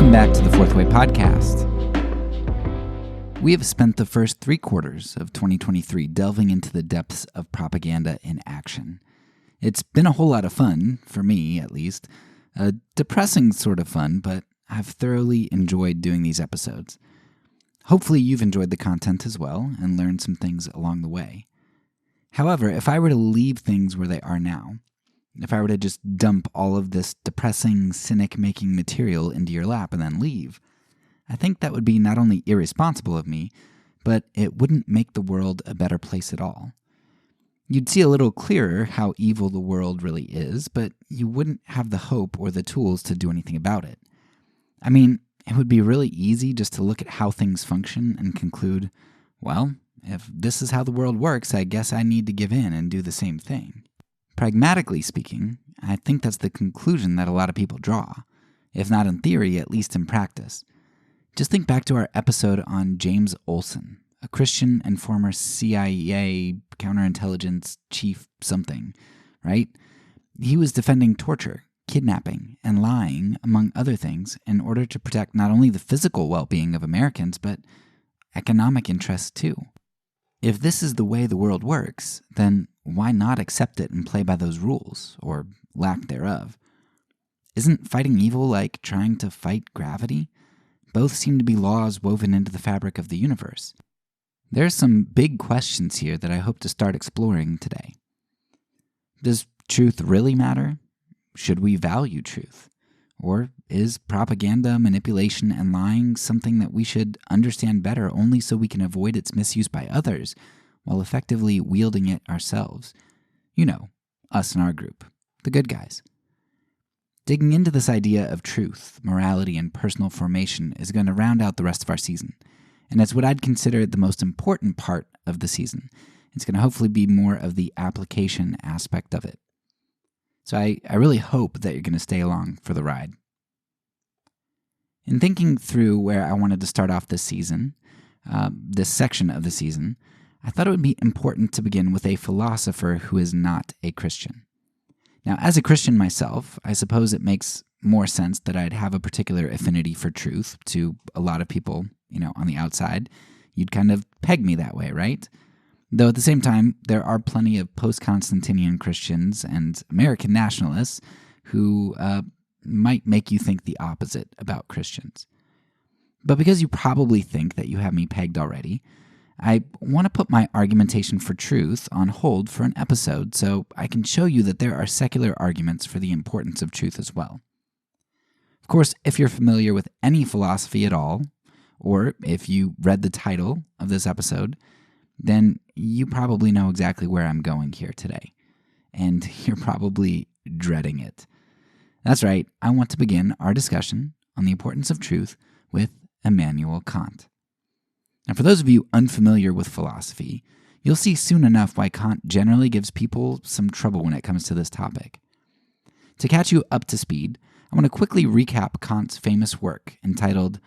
Welcome back to the Fourth Way Podcast. We have spent the first 3 quarters of 2023 delving into the depths of propaganda in action. It's been a whole lot of fun, for me at least. A depressing sort of fun, but I've thoroughly enjoyed doing these episodes. Hopefully you've enjoyed the content as well and learned some things along the way. However, if I were to leave things where they are now, if I were to just dump all of this depressing, cynic-making material into your lap and then leave, I think that would be not only irresponsible of me, but it wouldn't make the world a better place at all. You'd see a little clearer how evil the world really is, but you wouldn't have the hope or the tools to do anything about it. I mean, it would be really easy just to look at how things function and conclude, well, if this is how the world works, I guess I need to give in and do the same thing. Pragmatically speaking, I think that's the conclusion that a lot of people draw, if not in theory, at least in practice. Just think back to our episode on James Olson, a Christian and former CIA counterintelligence chief something, right? He was defending torture, kidnapping, and lying, among other things, in order to protect not only the physical well-being of Americans, but economic interests too. If this is the way the world works, then why not accept it and play by those rules, or lack thereof? Isn't fighting evil like trying to fight gravity? Both seem to be laws woven into the fabric of the universe. There are some big questions here that I hope to start exploring today. Does truth really matter? Should we value truth? Or is propaganda, manipulation, and lying something that we should understand better only so we can avoid its misuse by others while effectively wielding it ourselves? You know, us in our group, the good guys. Digging into this idea of truth, morality, and personal formation is going to round out the rest of our season, and it's what I'd consider the most important part of the season. It's going to hopefully be more of the application aspect of it. So I really hope that you're going to stay along for the ride. In thinking through where I wanted to start off this season, this section of the season, I thought it would be important to begin with a philosopher who is not a Christian. Now, as a Christian myself, I suppose it makes more sense that I'd have a particular affinity for truth to a lot of people, on the outside. You'd kind of peg me that way, right? Though at the same time, there are plenty of post-Constantinian Christians and American nationalists who might make you think the opposite about Christians. But because you probably think that you have me pegged already, I want to put my argumentation for truth on hold for an episode so I can show you that there are secular arguments for the importance of truth as well. Of course, if you're familiar with any philosophy at all, or if you read the title of this episode, then you probably know exactly where I'm going here today. And you're probably dreading it. That's right, I want to begin our discussion on the importance of truth with Immanuel Kant. Now, for those of you unfamiliar with philosophy, you'll see soon enough why Kant generally gives people some trouble when it comes to this topic. To catch you up to speed, I want to quickly recap Kant's famous work entitled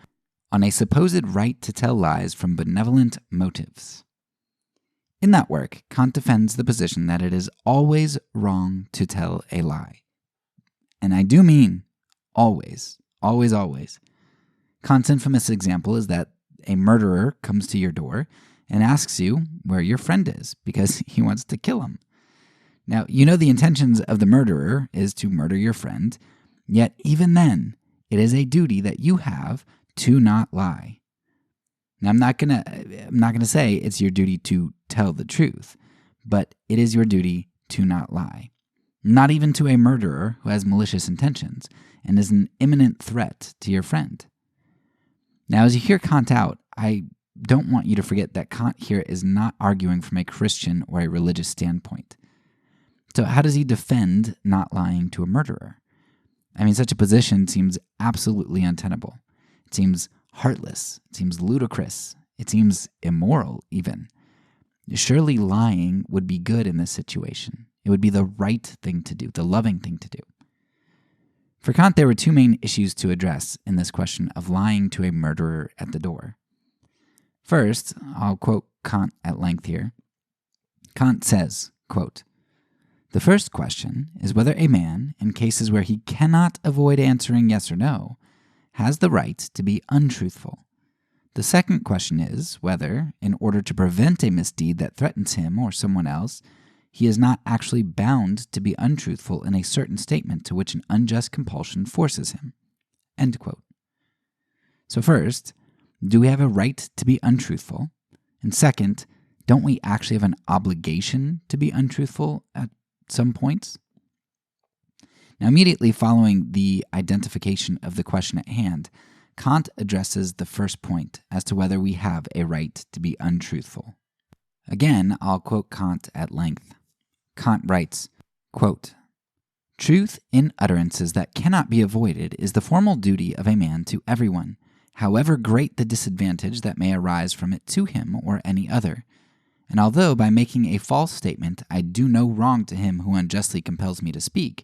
On a Supposed Right to Tell Lies from Benevolent Motives. In that work, Kant defends the position that it is always wrong to tell a lie. And I do mean always, always, always. Kant's infamous example is that a murderer comes to your door and asks you where your friend is because he wants to kill him. Now, you know the intentions of the murderer is to murder your friend, yet even then, it is a duty that you have to not lie. Now, I'm not gonna say it's your duty to tell the truth, but it is your duty to not lie. Not even to a murderer who has malicious intentions and is an imminent threat to your friend. Now, as you hear Kant out, I don't want you to forget that Kant here is not arguing from a Christian or a religious standpoint. So how does he defend not lying to a murderer? I mean, such a position seems absolutely untenable. It seems heartless. It seems ludicrous. It seems immoral, even. Surely lying would be good in this situation. It would be the right thing to do, the loving thing to do. For Kant, there were 2 main issues to address in this question of lying to a murderer at the door. First, I'll quote Kant at length here. Kant says, quote, "The first question is whether a man, in cases where he cannot avoid answering yes or no, has the right to be untruthful. The second question is whether, in order to prevent a misdeed that threatens him or someone else, he is not actually bound to be untruthful in a certain statement to which an unjust compulsion forces him. End quote. So first, do we have a right to be untruthful? And second, don't we actually have an obligation to be untruthful at some points? Now, immediately following the identification of the question at hand, Kant addresses the first point as to whether we have a right to be untruthful. Again, I'll quote Kant at length. Kant writes, quote, "Truth in utterances that cannot be avoided is the formal duty of a man to everyone, however great the disadvantage that may arise from it to him or any other. And although by making a false statement I do no wrong to him who unjustly compels me to speak,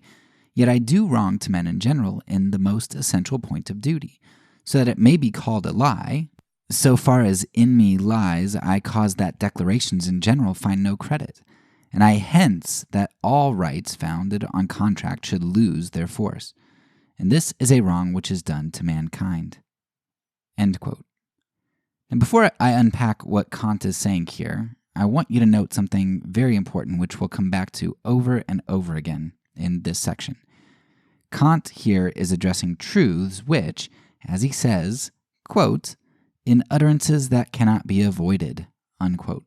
yet I do wrong to men in general in the most essential point of duty, so that it may be called a lie. So far as in me lies, I cause that declarations in general find no credit, and I hence that all rights founded on contract should lose their force. And this is a wrong which is done to mankind." End quote. And before I unpack what Kant is saying here, I want you to note something very important which we'll come back to over and over again in this section. Kant here is addressing truths which, as he says, quote, "in utterances that cannot be avoided," unquote.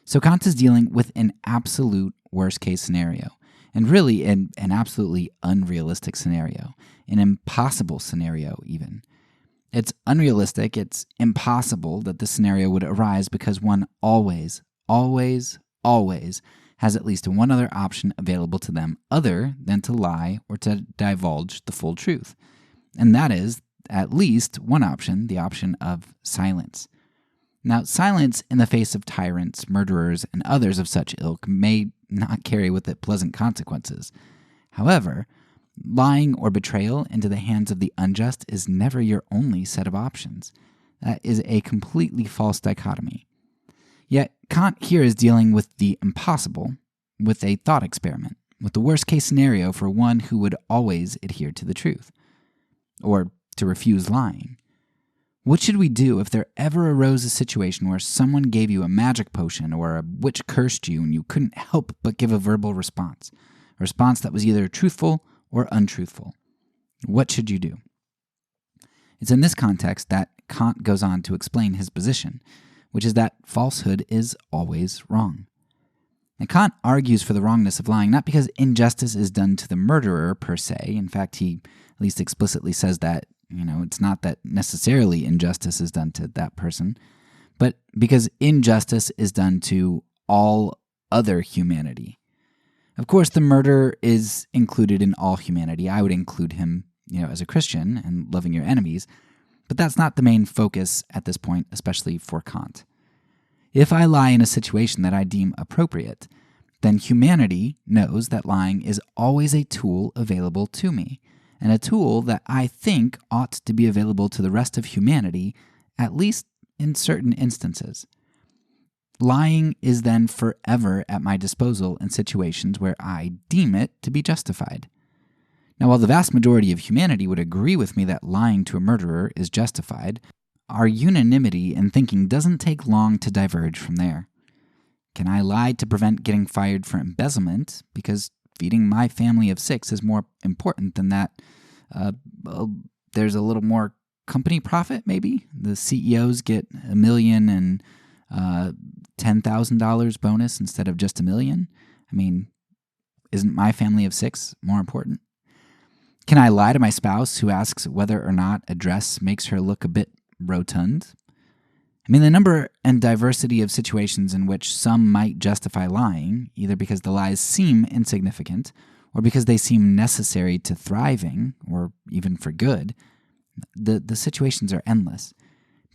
So Kant is dealing with an absolute worst-case scenario, and really an absolutely unrealistic scenario, an impossible scenario even. It's unrealistic, it's impossible that this scenario would arise because one always has at least one other option available to them other than to lie or to divulge the full truth. And that is at least one option, the option of silence. Now, silence in the face of tyrants, murderers, and others of such ilk may not carry with it pleasant consequences. However, lying or betrayal into the hands of the unjust is never your only set of options. That is a completely false dichotomy. Yet, Kant here is dealing with the impossible, with a thought experiment, with the worst-case scenario for one who would always adhere to the truth, or to refuse lying. What should we do if there ever arose a situation where someone gave you a magic potion or a witch cursed you and you couldn't help but give a verbal response, a response that was either truthful or untruthful? What should you do? It's in this context that Kant goes on to explain his position, which is that falsehood is always wrong. And Kant argues for the wrongness of lying not because injustice is done to the murderer per se. In fact, he at least explicitly says that, it's not that necessarily injustice is done to that person, but because injustice is done to all other humanity. Of course, the murderer is included in all humanity. I would include him, as a Christian and loving your enemies, but that's not the main focus at this point, especially for Kant. If I lie in a situation that I deem appropriate, then humanity knows that lying is always a tool available to me, and a tool that I think ought to be available to the rest of humanity, at least in certain instances. Lying is then forever at my disposal in situations where I deem it to be justified. Now, while the vast majority of humanity would agree with me that lying to a murderer is justified, our unanimity in thinking doesn't take long to diverge from there. Can I lie to prevent getting fired for embezzlement because feeding my family of 6 is more important than that? There's a little more company profit, maybe? The CEOs get $1 million and $10,000 bonus instead of just $1 million? I mean, isn't my family of 6 more important? Can I lie to my spouse who asks whether or not a dress makes her look a bit rotund? I mean, the number and diversity of situations in which some might justify lying, either because the lies seem insignificant or because they seem necessary to thriving or even for good, the situations are endless.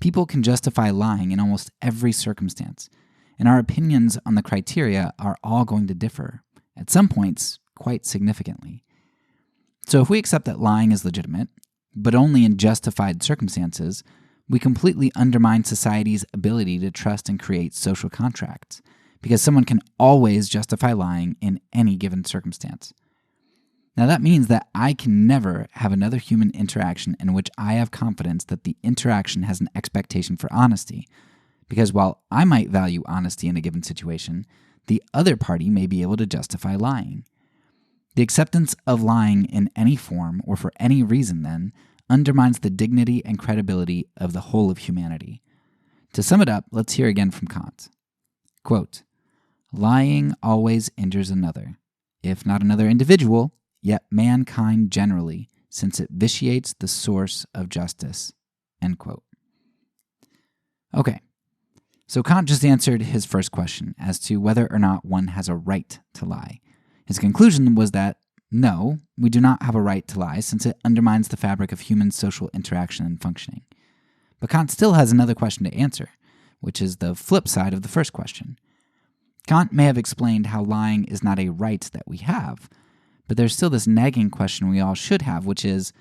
People can justify lying in almost every circumstance, and our opinions on the criteria are all going to differ, at some points quite significantly. So if we accept that lying is legitimate, but only in justified circumstances, we completely undermine society's ability to trust and create social contracts, because someone can always justify lying in any given circumstance. Now that means that I can never have another human interaction in which I have confidence that the interaction has an expectation for honesty, because while I might value honesty in a given situation, the other party may be able to justify lying. The acceptance of lying in any form or for any reason, then, undermines the dignity and credibility of the whole of humanity. To sum it up, let's hear again from Kant. Quote, "Lying always injures another, if not another individual, yet mankind generally, since it vitiates the source of justice." End quote. Okay, so Kant just answered his first question as to whether or not one has a right to lie. His conclusion was that, no, we do not have a right to lie since it undermines the fabric of human social interaction and functioning. But Kant still has another question to answer, which is the flip side of the first question. Kant may have explained how lying is not a right that we have, but there's still this nagging question we all should have, which is,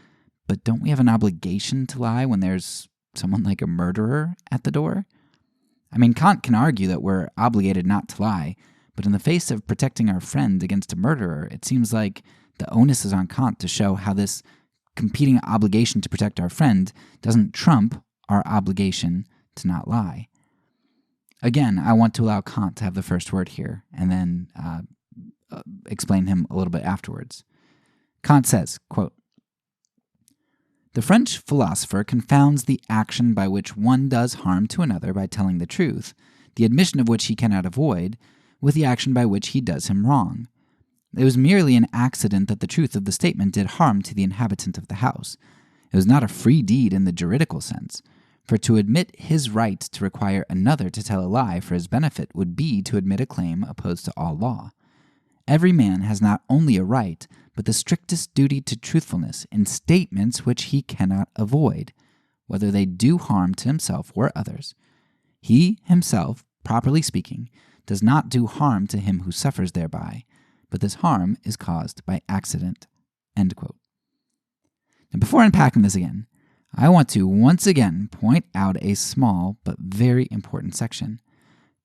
but don't we have an obligation to lie when there's someone like a murderer at the door? I mean, Kant can argue that we're obligated not to lie, but in the face of protecting our friend against a murderer, it seems like the onus is on Kant to show how this competing obligation to protect our friend doesn't trump our obligation to not lie. Again, I want to allow Kant to have the first word here, and then explain him a little bit afterwards. Kant says, quote, "The French philosopher confounds the action by which one does harm to another by telling the truth, the admission of which he cannot avoid, with the action by which he does him wrong. It was merely an accident that the truth of the statement did harm to the inhabitant of the house. It was not a free deed in the juridical sense, for to admit his right to require another to tell a lie for his benefit would be to admit a claim opposed to all law. Every man has not only a right, but the strictest duty to truthfulness in statements which he cannot avoid, whether they do harm to himself or others. He himself, properly speaking, does not do harm to him who suffers thereby, but this harm is caused by accident." End quote. Now, before unpacking this again, I want to once again point out a small but very important section.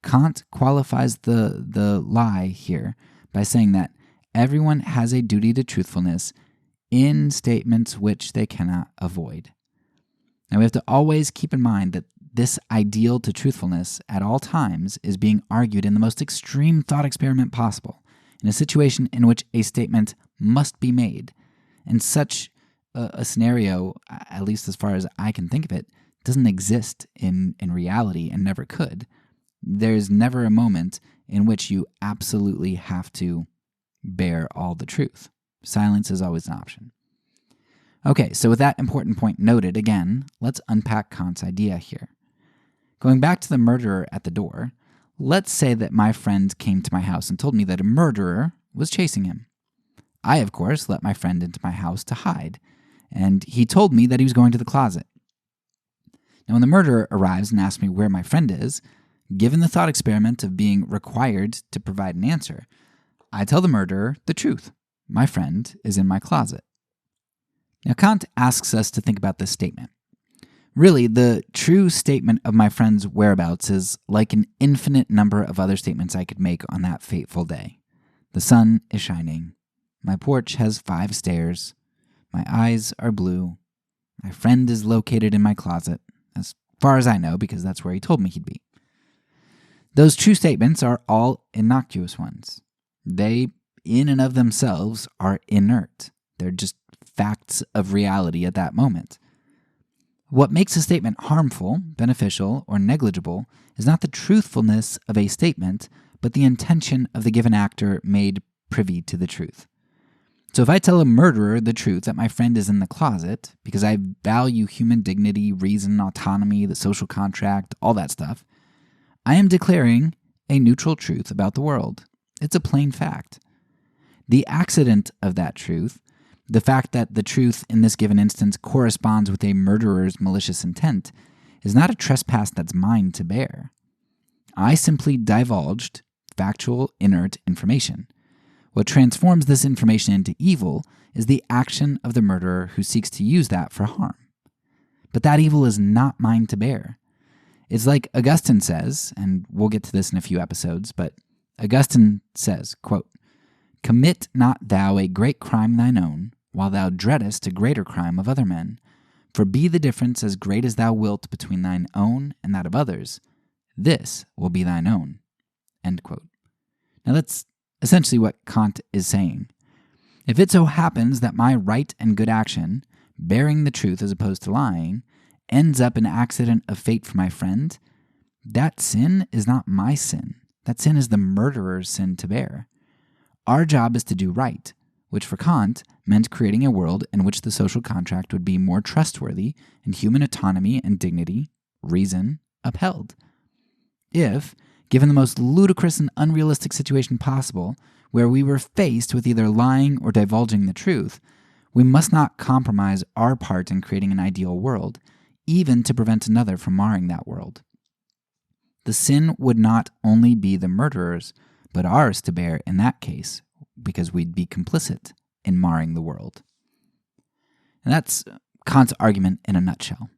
Kant qualifies the lie here by saying that everyone has a duty to truthfulness in statements which they cannot avoid. Now we have to always keep in mind that this ideal to truthfulness at all times is being argued in the most extreme thought experiment possible, in a situation in which a statement must be made. And such a scenario, at least as far as I can think of it, doesn't exist in reality and never could. There's never a moment in which you absolutely have to bear all the truth. Silence is always an option. Okay, so with that important point noted, again, let's unpack Kant's idea here. Going back to the murderer at the door, let's say that my friend came to my house and told me that a murderer was chasing him. I, of course, let my friend into my house to hide, and he told me that he was going to the closet. Now, when the murderer arrives and asks me where my friend is, given the thought experiment of being required to provide an answer, I tell the murderer the truth. My friend is in my closet. Now, Kant asks us to think about this statement. Really, the true statement of my friend's whereabouts is like an infinite number of other statements I could make on that fateful day. The sun is shining. My porch has 5 stairs. My eyes are blue. My friend is located in my closet, as far as I know, because that's where he told me he'd be. Those true statements are all innocuous ones. They, in and of themselves, are inert. They're just facts of reality at that moment. What makes a statement harmful, beneficial, or negligible is not the truthfulness of a statement, but the intention of the given actor made privy to the truth. So if I tell a murderer the truth that my friend is in the closet, because I value human dignity, reason, autonomy, the social contract, all that stuff, I am declaring a neutral truth about the world. It's a plain fact. The accident of that truth, the fact that the truth in this given instance corresponds with a murderer's malicious intent, is not a trespass that's mine to bear. I simply divulged factual, inert information. What transforms this information into evil is the action of the murderer who seeks to use that for harm. But that evil is not mine to bear. It's like Augustine says, and we'll get to this in a few episodes, but Augustine says, quote, Commit not thou a great crime thine own, while thou dreadest a greater crime of other men. For be the difference as great as thou wilt between thine own and that of others, this will be thine own." End quote. Now that's essentially what Kant is saying. If it so happens that my right and good action, bearing the truth as opposed to lying, ends up an accident of fate for my friend, that sin is not my sin. That sin is the murderer's sin to bear. Our job is to do right, which for Kant meant creating a world in which the social contract would be more trustworthy and human autonomy and dignity, reason, upheld. If, given the most ludicrous and unrealistic situation possible, where we were faced with either lying or divulging the truth, we must not compromise our part in creating an ideal world, even to prevent another from marring that world. The sin would not only be the murderer's, but ours to bear in that case, because we'd be complicit in marring the world. And that's Kant's argument in a nutshell.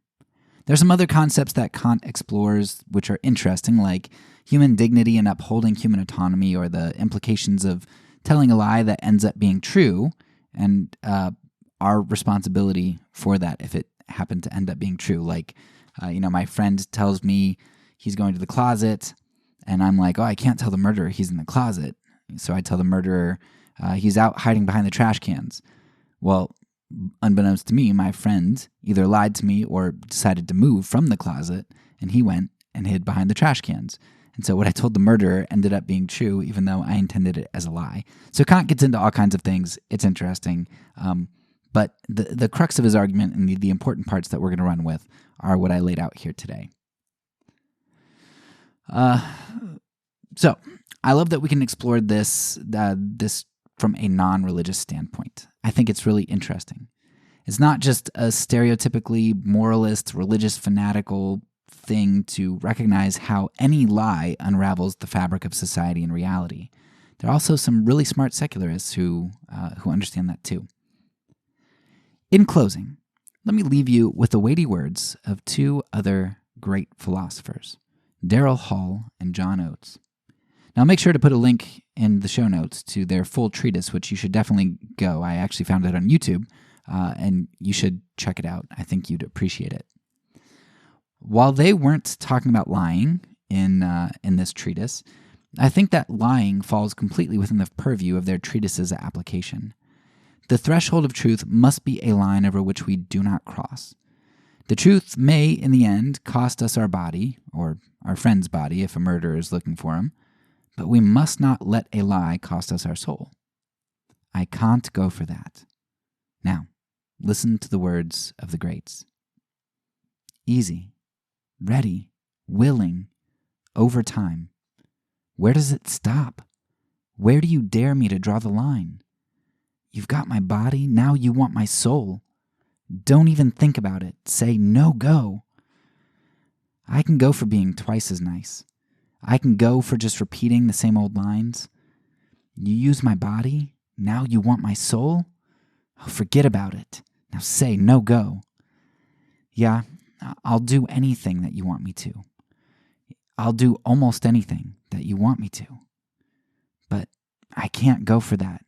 There's some other concepts that Kant explores which are interesting, like human dignity and upholding human autonomy, or the implications of telling a lie that ends up being true, and our responsibility for that if it happened to end up being true. Like, my friend tells me he's going to the closet, and I'm like, oh, I can't tell the murderer he's in the closet. So I tell the murderer he's out hiding behind the trash cans. Well, unbeknownst to me, my friend either lied to me or decided to move from the closet, and he went and hid behind the trash cans. And so what I told the murderer ended up being true, even though I intended it as a lie. So Kant gets into all kinds of things. It's interesting. But the crux of his argument and the important parts that we're going to run with are what I laid out here today. So I love that we can explore this from a non-religious standpoint. I think it's really interesting. It's not just a stereotypically moralist, religious, fanatical thing to recognize how any lie unravels the fabric of society and reality. There are also some really smart secularists who understand that too. In closing, let me leave you with the weighty words of two other great philosophers, Darrell Hall and John Oates. Now, I'll make sure to put a link in the show notes to their full treatise, which you should definitely go. I actually found it on YouTube, and you should check it out. I think you'd appreciate it. While they weren't talking about lying in this treatise, I think that lying falls completely within the purview of their treatise's application. The threshold of truth must be a line over which we do not cross. The truth may, in the end, cost us our body, or our friend's body if a murderer is looking for him, but we must not let a lie cost us our soul. I can't go for that. Now, listen to the words of the greats. Easy, ready, willing, over time. Where does it stop? Where do you dare me to draw the line? You've got my body, now you want my soul. Don't even think about it. Say no go. I can go for being twice as nice. I can go for just repeating the same old lines. You use my body, now you want my soul? Oh, forget about it. Now say no go. Yeah, I'll do anything that you want me to. I'll do almost anything that you want me to. But I can't go for that.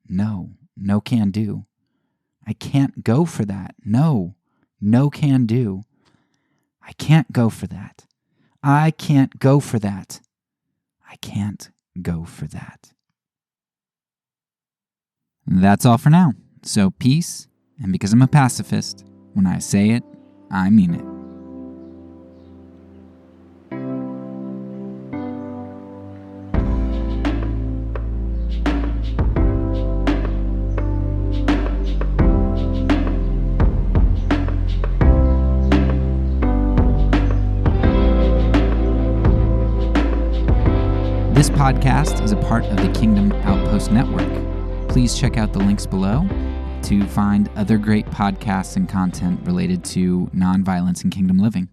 No can do. I can't go for that. No can do. I can't go for that. I can't go for that. I can't go for that. That's all for now. So peace, and because I'm a pacifist, when I say it, I mean it. This podcast is a part of the Kingdom Outpost Network. Please check out the links below to find other great podcasts and content related to nonviolence and kingdom living.